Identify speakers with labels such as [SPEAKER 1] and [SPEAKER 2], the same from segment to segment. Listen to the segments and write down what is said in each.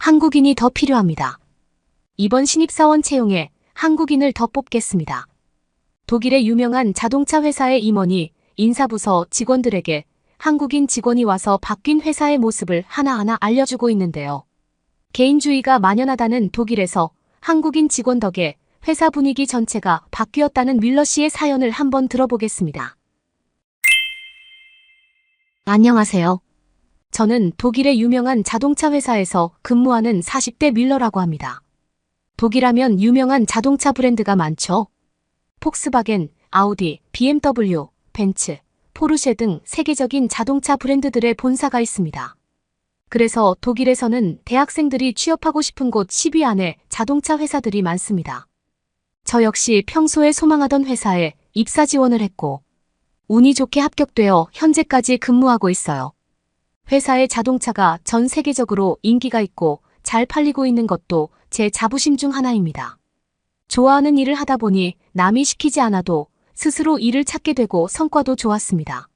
[SPEAKER 1] 한국인이 더 필요합니다. 이번 신입사원 채용에 한국인을 더 뽑겠습니다. 독일의 유명한 자동차 회사의 임원이 인사부서 직원들에게 한국인 직원이 와서 바뀐 회사의 모습을 하나하나 알려주고 있는데요. 개인주의가 만연하다는 독일에서 한국인 직원 덕에 회사 분위기 전체가 바뀌었다는 윌러 씨의 사연을 한번 들어보겠습니다. 안녕하세요. 저는 독일의 유명한 자동차 회사에서 근무하는 40대 윌러라고 합니다. 독일하면 유명한 자동차 브랜드가 많죠. 폭스바겐, 아우디, BMW, 벤츠, 포르쉐 등 세계적인 자동차 브랜드들의 본사가 있습니다. 그래서 독일에서는 대학생들이 취업하고 싶은 곳 10위 안에 자동차 회사들이 많습니다. 저 역시 평소에 소망하던 회사에 입사 지원을 했고 운이 좋게 합격되어 현재까지 근무하고 있어요. 회사의 자동차가 전 세계적으로 인기가 있고 잘 팔리고 있는 것도 제 자부심 중 하나입니다. 좋아하는 일을 하다 보니 남이 시키지 않아도 스스로 일을 찾게 되고 성과도 좋았습니다.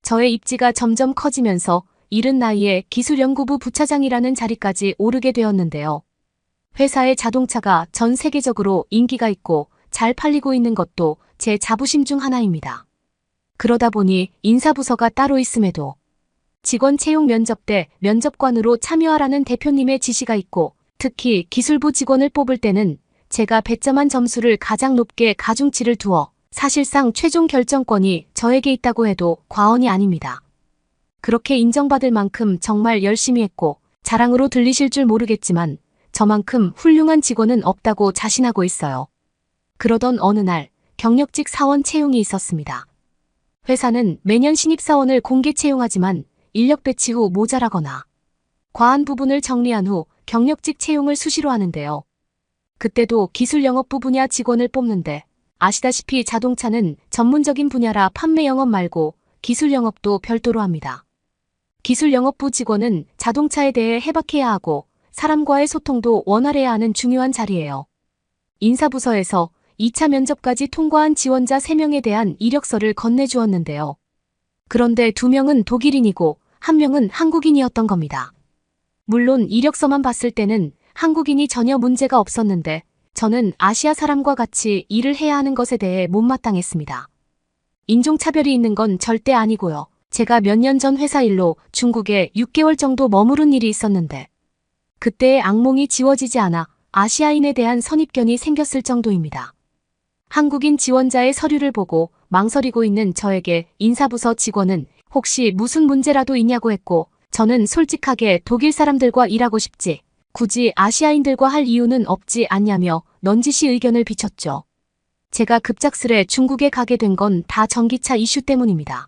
[SPEAKER 1] 저의 입지가 점점 커지면서 이른 나이에 기술연구부 부차장이라는 자리까지 오르게 되었는데요. 회사의 자동차가 전 세계적으로 인기가 있고 잘 팔리고 있는 것도 제 자부심 중 하나입니다. 그러다 보니 인사부서가 따로 있음에도 직원 채용 면접 때 면접관으로 참여하라는 대표님의 지시가 있고 특히 기술부 직원을 뽑을 때는 제가 배점한 점수를 가장 높게 가중치를 두어 사실상 최종 결정권이 저에게 있다고 해도 과언이 아닙니다. 그렇게 인정받을 만큼 정말 열심히 했고 자랑으로 들리실 줄 모르겠지만 저만큼 훌륭한 직원은 없다고 자신하고 있어요. 그러던 어느 날 경력직 사원 채용이 있었습니다. 회사는 매년 신입사원을 공개 채용하지만 인력 배치 후 모자라거나 과한 부분을 정리한 후 경력직 채용을 수시로 하는데요. 그때도 기술 영업부 분야 직원을 뽑는데 아시다시피 자동차는 전문적인 분야라 판매 영업 말고 기술 영업도 별도로 합니다. 기술 영업부 직원은 자동차에 대해 해박해야 하고 사람과의 소통도 원활해야 하는 중요한 자리예요. 인사부서에서 2차 면접까지 통과한 지원자 3명에 대한 이력서를 건네주었는데요. 그런데 2명은 독일인이고 1명은 한국인이었던 겁니다. 물론 이력서만 봤을 때는 한국인이 전혀 문제가 없었는데 저는 아시아 사람과 같이 일을 해야 하는 것에 대해 못마땅했습니다. 인종차별이 있는 건 절대 아니고요. 제가 몇 년 전 회사 일로 중국에 6개월 정도 머무른 일이 있었는데 그때의 악몽이 지워지지 않아 아시아인에 대한 선입견이 생겼을 정도입니다. 한국인 지원자의 서류를 보고 망설이고 있는 저에게 인사부서 직원은 혹시 무슨 문제라도 있냐고 했고 저는 솔직하게 독일 사람들과 일하고 싶지 굳이 아시아인들과 할 이유는 없지 않냐며 넌지시 의견을 비췄죠. 제가 급작스레 중국에 가게 된 건 다 전기차 이슈 때문입니다.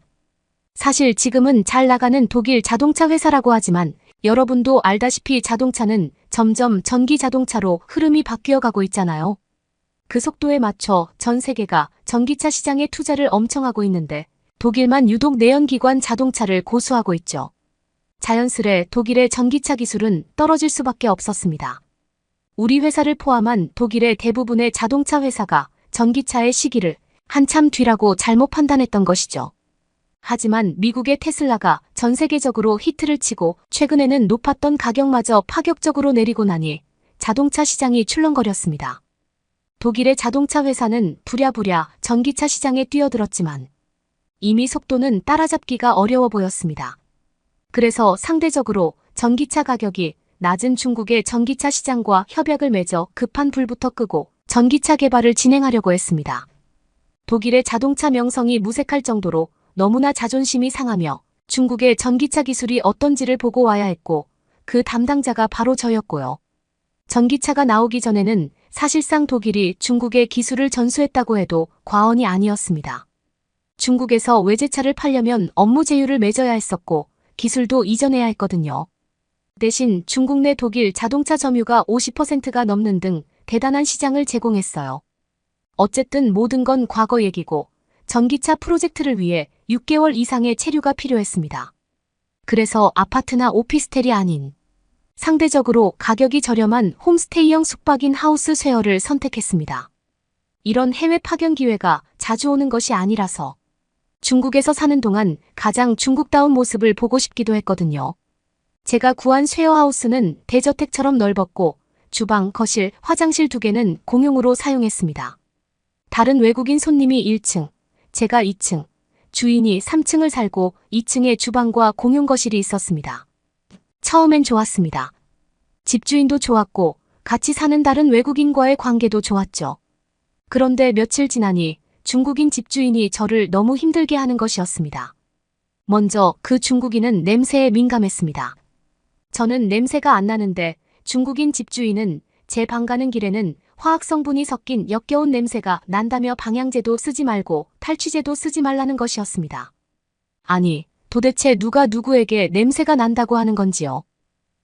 [SPEAKER 1] 사실 지금은 잘 나가는 독일 자동차 회사라고 하지만 여러분도 알다시피 자동차는 점점 전기 자동차로 흐름이 바뀌어 가고 있잖아요. 그 속도에 맞춰 전 세계가 전기차 시장에 투자를 엄청 하고 있는데 독일만 유독 내연기관 자동차를 고수하고 있죠. 자연스레 독일의 전기차 기술은 떨어질 수밖에 없었습니다. 우리 회사를 포함한 독일의 대부분의 자동차 회사가 전기차의 시기를 한참 뒤라고 잘못 판단했던 것이죠. 하지만 미국의 테슬라가 전 세계적으로 히트를 치고 최근에는 높았던 가격마저 파격적으로 내리고 나니 자동차 시장이 출렁거렸습니다. 독일의 자동차 회사는 부랴부랴 전기차 시장에 뛰어들었지만 이미 속도는 따라잡기가 어려워 보였습니다. 그래서 상대적으로 전기차 가격이 낮은 중국의 전기차 시장과 협약을 맺어 급한 불부터 끄고 전기차 개발을 진행하려고 했습니다. 독일의 자동차 명성이 무색할 정도로 너무나 자존심이 상하며 중국의 전기차 기술이 어떤지를 보고 와야 했고 그 담당자가 바로 저였고요. 전기차가 나오기 전에는 사실상 독일이 중국에 기술을 전수했다고 해도 과언이 아니었습니다. 중국에서 외제차를 팔려면 업무 제휴를 맺어야 했었고 기술도 이전해야 했거든요. 대신 중국 내 독일 자동차 점유가 50%가 넘는 등 대단한 시장을 제공했어요. 어쨌든 모든 건 과거 얘기고 전기차 프로젝트를 위해 6개월 이상의 체류가 필요했습니다. 그래서 아파트나 오피스텔이 아닌 상대적으로 가격이 저렴한 홈스테이형 숙박인 하우스 쉐어를 선택했습니다. 이런 해외 파견 기회가 자주 오는 것이 아니라서 중국에서 사는 동안 가장 중국다운 모습을 보고 싶기도 했거든요. 제가 구한 쉐어하우스는 대저택처럼 넓었고 주방, 거실, 화장실 2개는 공용으로 사용했습니다. 다른 외국인 손님이 1층, 제가 2층, 주인이 3층을 살고 2층에 주방과 공용 거실이 있었습니다. 처음엔 좋았습니다. 집주인도 좋았고 같이 사는 다른 외국인과의 관계도 좋았죠. 그런데 며칠 지나니 중국인 집주인이 저를 너무 힘들게 하는 것이었습니다. 먼저 그 중국인은 냄새에 민감했습니다. 저는 냄새가 안 나는데 중국인 집주인은 제 방 가는 길에는 화학성분이 섞인 역겨운 냄새가 난다며 방향제도 쓰지 말고 탈취제도 쓰지 말라는 것이었습니다. 아니, 도대체 누가 누구에게 냄새가 난다고 하는 건지요.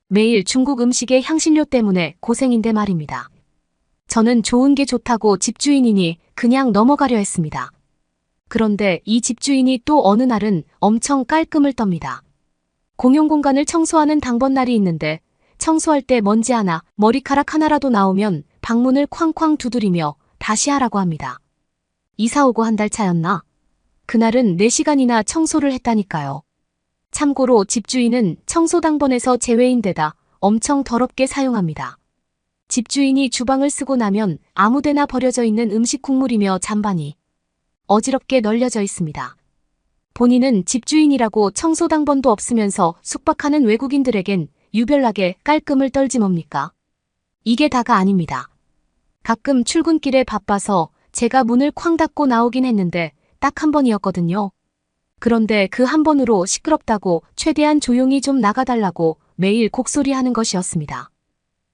[SPEAKER 1] 매일 중국 음식의 향신료 때문에 고생인데 말입니다. 저는 좋은 게 좋다고 집주인이니 그냥 넘어가려 했습니다. 그런데 이 집주인이 또 어느 날은 엄청 깔끔을 떱니다. 공용 공간을 청소하는 당번날이 있는데 청소할 때 먼지 하나, 머리카락 하나라도 나오면 방문을 쾅쾅 두드리며 다시 하라고 합니다. 이사 오고 한 달 차였나? 그날은 4시간이나 청소를 했다니까요. 참고로 집주인은 청소 당번에서 제외인데다 엄청 더럽게 사용합니다. 집주인이 주방을 쓰고 나면 아무데나 버려져 있는 음식 국물이며 잔반이 어지럽게 널려져 있습니다. 본인은 집주인이라고 청소 당번도 없으면서 숙박하는 외국인들에겐 유별나게 깔끔을 떨지 뭡니까? 이게 다가 아닙니다. 가끔 출근길에 바빠서 제가 문을 쾅 닫고 나오긴 했는데 딱 한 번이었거든요. 그런데 그 한 번으로 시끄럽다고 최대한 조용히 좀 나가달라고 매일 곡소리하는 것이었습니다.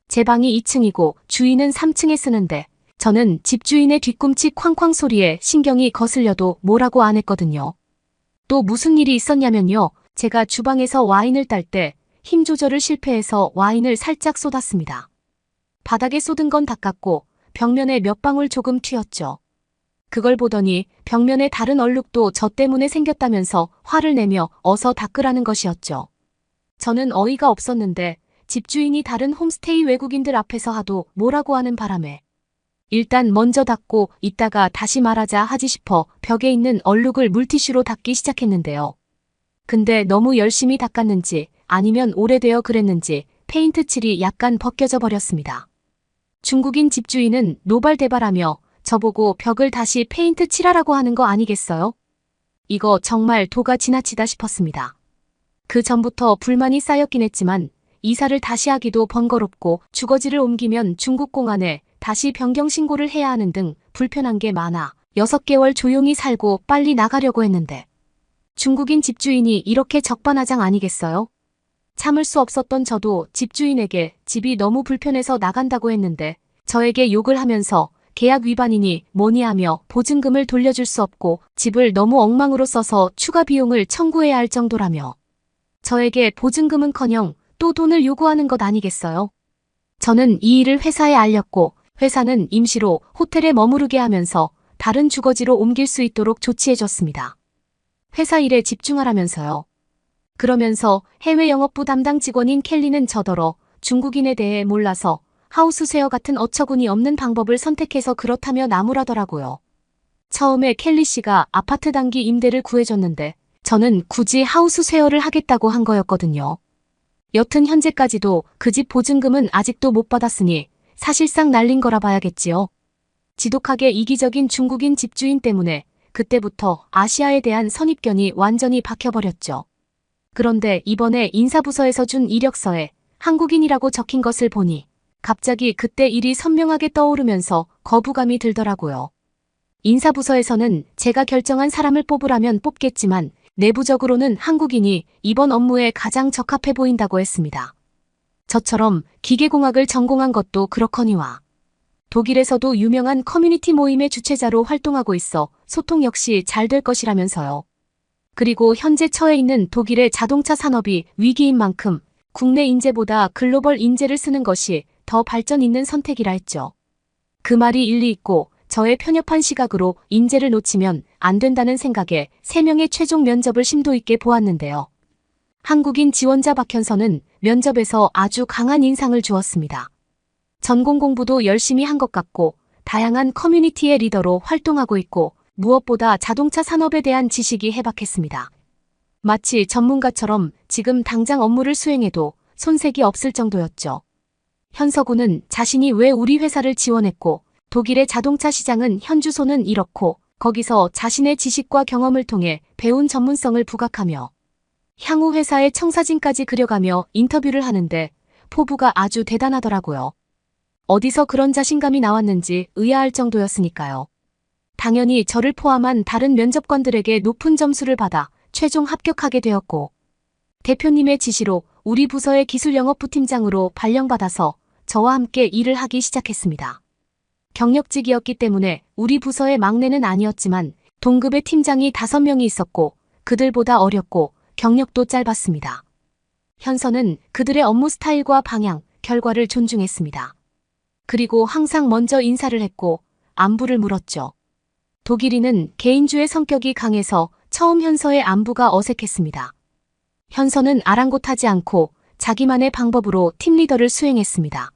[SPEAKER 1] 제 방이 2층이고 주인은 3층에 쓰는데 저는 집주인의 뒤꿈치 쾅쾅 소리에 신경이 거슬려도 뭐라고 안 했거든요. 또 무슨 일이 있었냐면요. 제가 주방에서 와인을 딸 때 힘 조절을 실패해서 와인을 살짝 쏟았습니다. 바닥에 쏟은 건 닦았고 벽면에 몇 방울 조금 튀었죠. 그걸 보더니 벽면에 다른 얼룩도 저 때문에 생겼다면서 화를 내며 어서 닦으라는 것이었죠. 저는 어이가 없었는데 집주인이 다른 홈스테이 외국인들 앞에서 하도 뭐라고 하는 바람에 일단 먼저 닦고 이따가 다시 말하자 하지 싶어 벽에 있는 얼룩을 물티슈로 닦기 시작했는데요. 근데 너무 열심히 닦았는지 아니면 오래되어 그랬는지 페인트 칠이 약간 벗겨져 버렸습니다. 중국인 집주인은 노발대발하며 저보고 벽을 다시 페인트 칠하라고 하는 거 아니겠어요? 이거 정말 도가 지나치다 싶었습니다. 그 전부터 불만이 쌓였긴 했지만 이사를 다시 하기도 번거롭고 주거지를 옮기면 중국 공안에 다시 변경 신고를 해야 하는 등 불편한 게 많아 6개월 조용히 살고 빨리 나가려고 했는데 중국인 집주인이 이렇게 적반하장 아니겠어요? 참을 수 없었던 저도 집주인에게 집이 너무 불편해서 나간다고 했는데 저에게 욕을 하면서 계약 위반이니 뭐니 하며 보증금을 돌려줄 수 없고 집을 너무 엉망으로 써서 추가 비용을 청구해야 할 정도라며 저에게 보증금은커녕 또 돈을 요구하는 것 아니겠어요? 저는 이 일을 회사에 알렸고 회사는 임시로 호텔에 머무르게 하면서 다른 주거지로 옮길 수 있도록 조치해줬습니다. 회사 일에 집중하라면서요. 그러면서 해외 영업부 담당 직원인 켈리는 저더러 중국인에 대해 몰라서 하우스쉐어 같은 어처구니 없는 방법을 선택해서 그렇다며 나무라더라고요. 처음에 켈리 씨가 아파트 단기 임대를 구해줬는데 저는 굳이 하우스쉐어를 하겠다고 한 거였거든요. 여튼 현재까지도 그 집 보증금은 아직도 못 받았으니 사실상 날린 거라 봐야겠지요. 지독하게 이기적인 중국인 집주인 때문에 그때부터 아시아에 대한 선입견이 완전히 박혀버렸죠. 그런데 이번에 인사부서에서 준 이력서에 한국인이라고 적힌 것을 보니 갑자기 그때 일이 선명하게 떠오르면서 거부감이 들더라고요. 인사부서에서는 제가 결정한 사람을 뽑으라면 뽑겠지만 내부적으로는 한국인이 이번 업무에 가장 적합해 보인다고 했습니다. 저처럼 기계공학을 전공한 것도 그렇거니와 독일에서도 유명한 커뮤니티 모임의 주최자로 활동하고 있어 소통 역시 잘 될 것이라면서요. 그리고 현재 처해 있는 독일의 자동차 산업이 위기인 만큼 국내 인재보다 글로벌 인재를 쓰는 것이 더 발전 있는 선택이라 했죠. 그 말이 일리 있고 저의 편협한 시각으로 인재를 놓치면 안 된다는 생각에 3명의 최종 면접을 심도 있게 보았는데요. 한국인 지원자 박현선은 면접에서 아주 강한 인상을 주었습니다. 전공 공부도 열심히 한 것 같고 다양한 커뮤니티의 리더로 활동하고 있고 무엇보다 자동차 산업에 대한 지식이 해박했습니다. 마치 전문가처럼 지금 당장 업무를 수행해도 손색이 없을 정도였죠. 현서군은 자신이 왜 우리 회사를 지원했고 독일의 자동차 시장은 현 주소는 이렇고 거기서 자신의 지식과 경험을 통해 배운 전문성을 부각하며 향후 회사의 청사진까지 그려가며 인터뷰를 하는데 포부가 아주 대단하더라고요. 어디서 그런 자신감이 나왔는지 의아할 정도였으니까요. 당연히 저를 포함한 다른 면접관들에게 높은 점수를 받아 최종 합격하게 되었고 대표님의 지시로 우리 부서의 기술영업부팀장으로 발령받아서 저와 함께 일을 하기 시작했습니다. 경력직이었기 때문에 우리 부서의 막내는 아니었지만 동급의 팀장이 5명이 있었고 그들보다 어렸고 경력도 짧았습니다. 현서는 그들의 업무 스타일과 방향, 결과를 존중했습니다. 그리고 항상 먼저 인사를 했고 안부를 물었죠. 독일인은 개인주의 성격이 강해서 처음 현서의 안부가 어색했습니다. 현서는 아랑곳하지 않고 자기만의 방법으로 팀리더를 수행했습니다.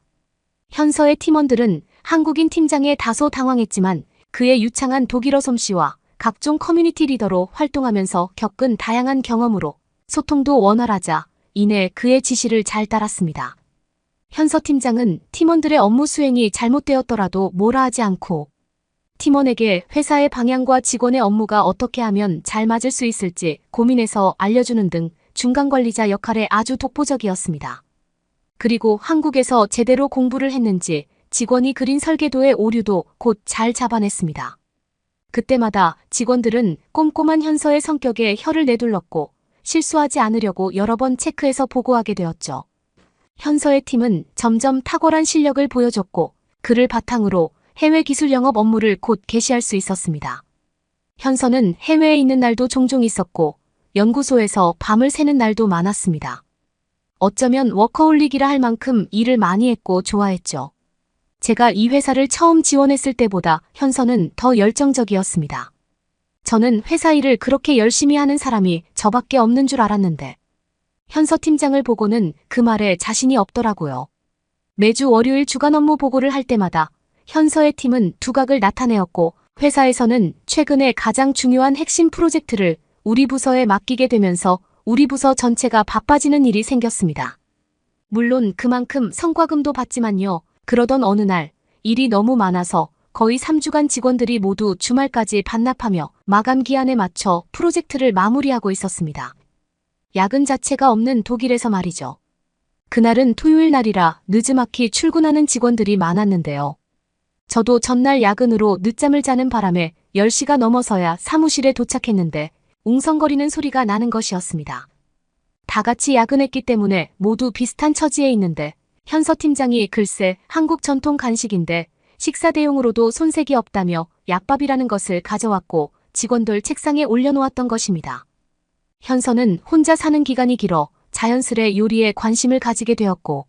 [SPEAKER 1] 현서의 팀원들은 한국인 팀장에 다소 당황했지만 그의 유창한 독일어 솜씨와 각종 커뮤니티 리더로 활동하면서 겪은 다양한 경험으로 소통도 원활하자 이내 그의 지시를 잘 따랐습니다. 현서 팀장은 팀원들의 업무 수행이 잘못되었더라도 뭐라 하지 않고 팀원에게 회사의 방향과 직원의 업무가 어떻게 하면 잘 맞을 수 있을지 고민해서 알려주는 등 중간관리자 역할에 아주 독보적이었습니다. 그리고 한국에서 제대로 공부를 했는지 직원이 그린 설계도의 오류도 곧 잘 잡아냈습니다. 그때마다 직원들은 꼼꼼한 현서의 성격에 혀를 내둘렀고 실수하지 않으려고 여러 번 체크해서 보고하게 되었죠. 현서의 팀은 점점 탁월한 실력을 보여줬고 그를 바탕으로 해외 기술 영업 업무를 곧 개시할 수 있었습니다. 현서는 해외에 있는 날도 종종 있었고 연구소에서 밤을 새는 날도 많았습니다. 어쩌면 워커홀릭이라 할 만큼 일을 많이 했고 좋아했죠. 제가 이 회사를 처음 지원했을 때보다 현서는 더 열정적이었습니다. 저는 회사 일을 그렇게 열심히 하는 사람이 저밖에 없는 줄 알았는데 현서 팀장을 보고는 그 말에 자신이 없더라고요. 매주 월요일 주간 업무 보고를 할 때마다 현서의 팀은 두각을 나타내었고 회사에서는 최근에 가장 중요한 핵심 프로젝트를 우리 부서에 맡기게 되면서 우리 부서 전체가 바빠지는 일이 생겼습니다. 물론 그만큼 성과금도 받지만요. 그러던 어느 날 일이 너무 많아서 거의 3주간 직원들이 모두 주말까지 반납하며 마감 기한에 맞춰 프로젝트를 마무리하고 있었습니다. 야근 자체가 없는 독일에서 말이죠. 그날은 토요일 날이라 늦지막히 출근하는 직원들이 많았는데요. 저도 전날 야근으로 늦잠을 자는 바람에 10시가 넘어서야 사무실에 도착했는데 웅성거리는 소리가 나는 것이었습니다. 다 같이 야근했기 때문에 모두 비슷한 처지에 있는데 현서 팀장이 글쎄 한국 전통 간식인데 식사 대용으로도 손색이 없다며 약밥이라는 것을 가져왔고 직원들 책상에 올려놓았던 것입니다. 현서는 혼자 사는 기간이 길어 자연스레 요리에 관심을 가지게 되었고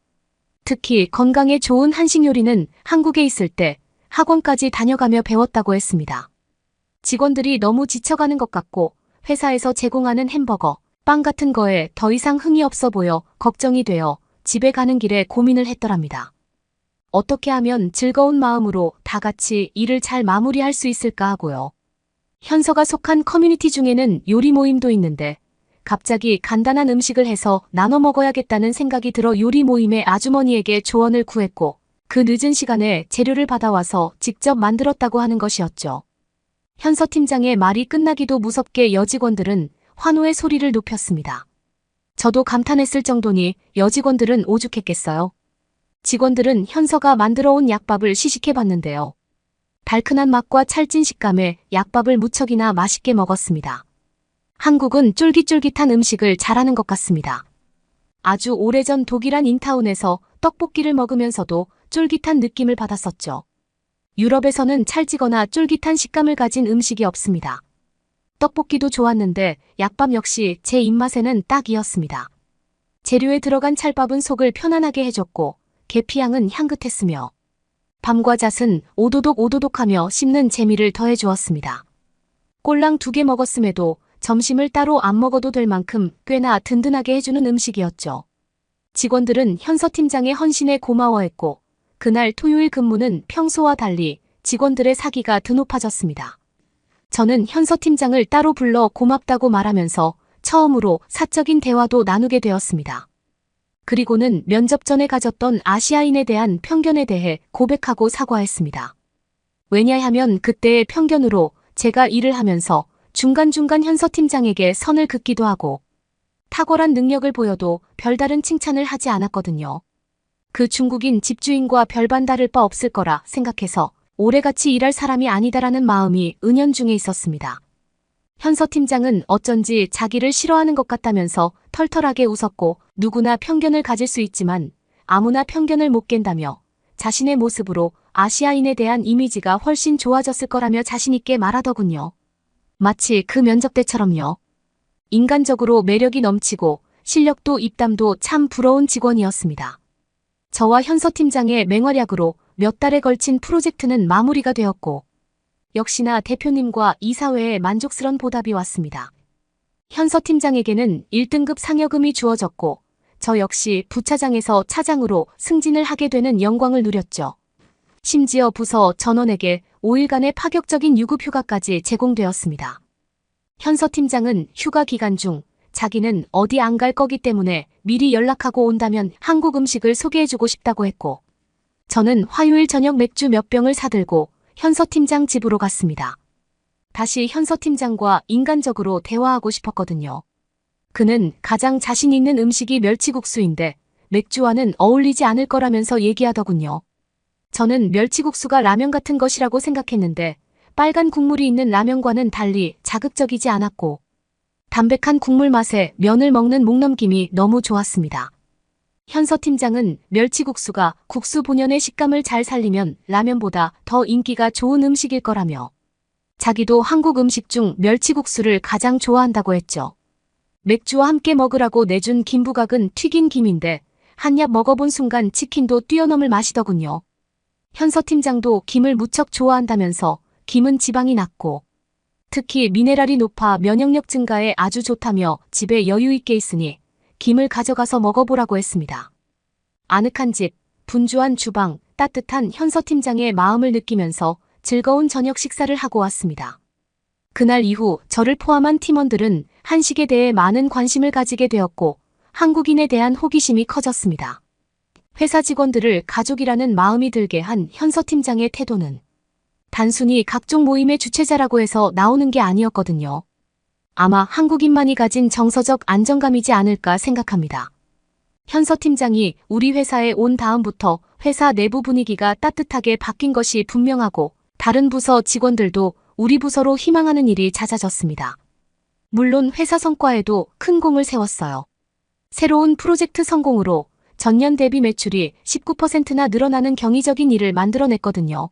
[SPEAKER 1] 특히 건강에 좋은 한식 요리는 한국에 있을 때 학원까지 다녀가며 배웠다고 했습니다. 직원들이 너무 지쳐가는 것 같고 회사에서 제공하는 햄버거, 빵 같은 거에 더 이상 흥이 없어 보여 걱정이 되어 집에 가는 길에 고민을 했더랍니다. 어떻게 하면 즐거운 마음으로 다 같이 일을 잘 마무리할 수 있을까 하고요. 현서가 속한 커뮤니티 중에는 요리 모임도 있는데 갑자기 간단한 음식을 해서 나눠 먹어야겠다는 생각이 들어 요리 모임의 아주머니에게 조언을 구했고 그 늦은 시간에 재료를 받아와서 직접 만들었다고 하는 것이었죠. 현서 팀장의 말이 끝나기도 무섭게 여직원들은 환호의 소리를 높였습니다. 저도 감탄했을 정도니 여직원들은 오죽했겠어요. 직원들은 현서가 만들어 온 약밥을 시식해봤는데요. 달큰한 맛과 찰진 식감에 약밥을 무척이나 맛있게 먹었습니다. 한국은 쫄깃쫄깃한 음식을 잘하는 것 같습니다. 아주 오래전 독일한 인타운에서 떡볶이를 먹으면서도 쫄깃한 느낌을 받았었죠. 유럽에서는 찰지거나 쫄깃한 식감을 가진 음식이 없습니다. 떡볶이도 좋았는데 약밥 역시 제 입맛에는 딱이었습니다. 재료에 들어간 찰밥은 속을 편안하게 해줬고 계피향은 향긋했으며 밤과 잣은 오도독오도독하며 씹는 재미를 더해주었습니다. 꼴랑 2개 먹었음에도 점심을 따로 안 먹어도 될 만큼 꽤나 든든하게 해주는 음식이었죠. 직원들은 현서 팀장의 헌신에 고마워했고 그날 토요일 근무는 평소와 달리 직원들의 사기가 드높아졌습니다. 저는 현서 팀장을 따로 불러 고맙다고 말하면서 처음으로 사적인 대화도 나누게 되었습니다. 그리고는 면접 전에 가졌던 아시아인에 대한 편견에 대해 고백하고 사과했습니다. 왜냐하면 그때의 편견으로 제가 일을 하면서 중간중간 현서 팀장에게 선을 긋기도 하고 탁월한 능력을 보여도 별다른 칭찬을 하지 않았거든요. 그 중국인 집주인과 별반 다를 바 없을 거라 생각해서 오래같이 일할 사람이 아니다라는 마음이 은연중에 있었습니다. 현서 팀장은 어쩐지 자기를 싫어하는 것 같다면서 털털하게 웃었고 누구나 편견을 가질 수 있지만 아무나 편견을 못 깬다며 자신의 모습으로 아시아인에 대한 이미지가 훨씬 좋아졌을 거라며 자신있게 말하더군요. 마치 그 면접 때처럼요. 인간적으로 매력이 넘치고 실력도 입담도 참 부러운 직원이었습니다. 저와 현서 팀장의 맹활약으로 몇 달에 걸친 프로젝트는 마무리가 되었고 역시나 대표님과 이사회에 만족스런 보답이 왔습니다. 현서 팀장에게는 1등급 상여금이 주어졌고 저 역시 부차장에서 차장으로 승진을 하게 되는 영광을 누렸죠. 심지어 부서 전원에게 5일간의 파격적인 유급 휴가까지 제공되었습니다. 현서 팀장은 휴가 기간 중 자기는 어디 안 갈 거기 때문에 미리 연락하고 온다면 한국 음식을 소개해주고 싶다고 했고 저는 화요일 저녁 맥주 몇 병을 사들고 현서 팀장 집으로 갔습니다. 다시 현서 팀장과 인간적으로 대화하고 싶었거든요. 그는 가장 자신 있는 음식이 멸치국수인데 맥주와는 어울리지 않을 거라면서 얘기하더군요. 저는 멸치국수가 라면 같은 것이라고 생각했는데 빨간 국물이 있는 라면과는 달리 자극적이지 않았고 담백한 국물 맛에 면을 먹는 목넘김이 너무 좋았습니다. 현서 팀장은 멸치국수가 국수 본연의 식감을 잘 살리면 라면보다 더 인기가 좋은 음식일 거라며 자기도 한국 음식 중 멸치국수를 가장 좋아한다고 했죠. 맥주와 함께 먹으라고 내준 김부각은 튀긴 김인데 한 입 먹어본 순간 치킨도 뛰어넘을 맛이더군요. 현서 팀장도 김을 무척 좋아한다면서 김은 지방이 낮고 특히 미네랄이 높아 면역력 증가에 아주 좋다며 집에 여유 있게 있으니 김을 가져가서 먹어보라고 했습니다. 아늑한 집, 분주한 주방, 따뜻한 현서 팀장의 마음을 느끼면서 즐거운 저녁 식사를 하고 왔습니다. 그날 이후 저를 포함한 팀원들은 한식에 대해 많은 관심을 가지게 되었고 한국인에 대한 호기심이 커졌습니다. 회사 직원들을 가족이라는 마음이 들게 한 현서 팀장의 태도는 단순히 각종 모임의 주최자라고 해서 나오는 게 아니었거든요. 아마 한국인만이 가진 정서적 안정감이지 않을까 생각합니다. 현서 팀장이 우리 회사에 온 다음부터 회사 내부 분위기가 따뜻하게 바뀐 것이 분명하고 다른 부서 직원들도 우리 부서로 희망하는 일이 잦아졌습니다. 물론 회사 성과에도 큰 공을 세웠어요. 새로운 프로젝트 성공으로 전년 대비 매출이 19%나 늘어나는 경이적인 일을 만들어냈거든요.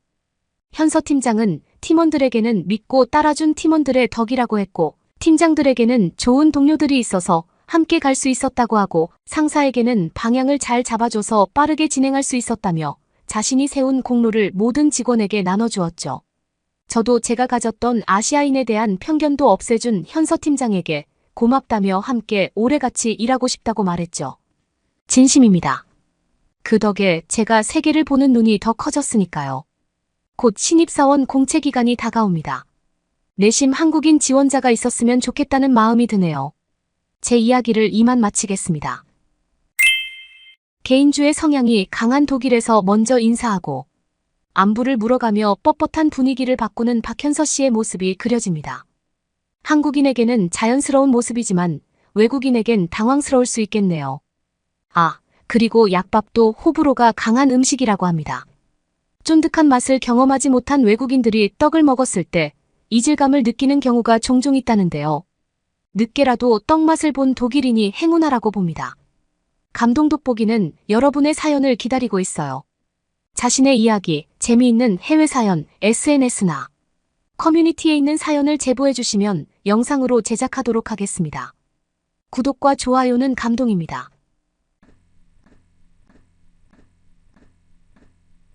[SPEAKER 1] 현서 팀장은 팀원들에게는 믿고 따라준 팀원들의 덕이라고 했고 팀장들에게는 좋은 동료들이 있어서 함께 갈 수 있었다고 하고 상사에게는 방향을 잘 잡아줘서 빠르게 진행할 수 있었다며 자신이 세운 공로를 모든 직원에게 나눠주었죠. 저도 제가 가졌던 아시아인에 대한 편견도 없애준 현서 팀장에게 고맙다며 함께 오래같이 일하고 싶다고 말했죠. 진심입니다. 그 덕에 제가 세계를 보는 눈이 더 커졌으니까요. 곧 신입사원 공채 기간이 다가옵니다. 내심 한국인 지원자가 있었으면 좋겠다는 마음이 드네요. 제 이야기를 이만 마치겠습니다. 개인주의 성향이 강한 독일에서 먼저 인사하고 안부를 물어가며 뻣뻣한 분위기를 바꾸는 박현서 씨의 모습이 그려집니다. 한국인에게는 자연스러운 모습이지만 외국인에겐 당황스러울 수 있겠네요. 아, 그리고 약밥도 호불호가 강한 음식이라고 합니다. 쫀득한 맛을 경험하지 못한 외국인들이 떡을 먹었을 때 이질감을 느끼는 경우가 종종 있다는데요. 늦게라도 떡 맛을 본 독일인이 행운아라고 봅니다. 감동 돋보기는 여러분의 사연을 기다리고 있어요. 자신의 이야기, 재미있는 해외 사연, SNS나 커뮤니티에 있는 사연을 제보해 주시면 영상으로 제작하도록 하겠습니다. 구독과 좋아요는 감동입니다.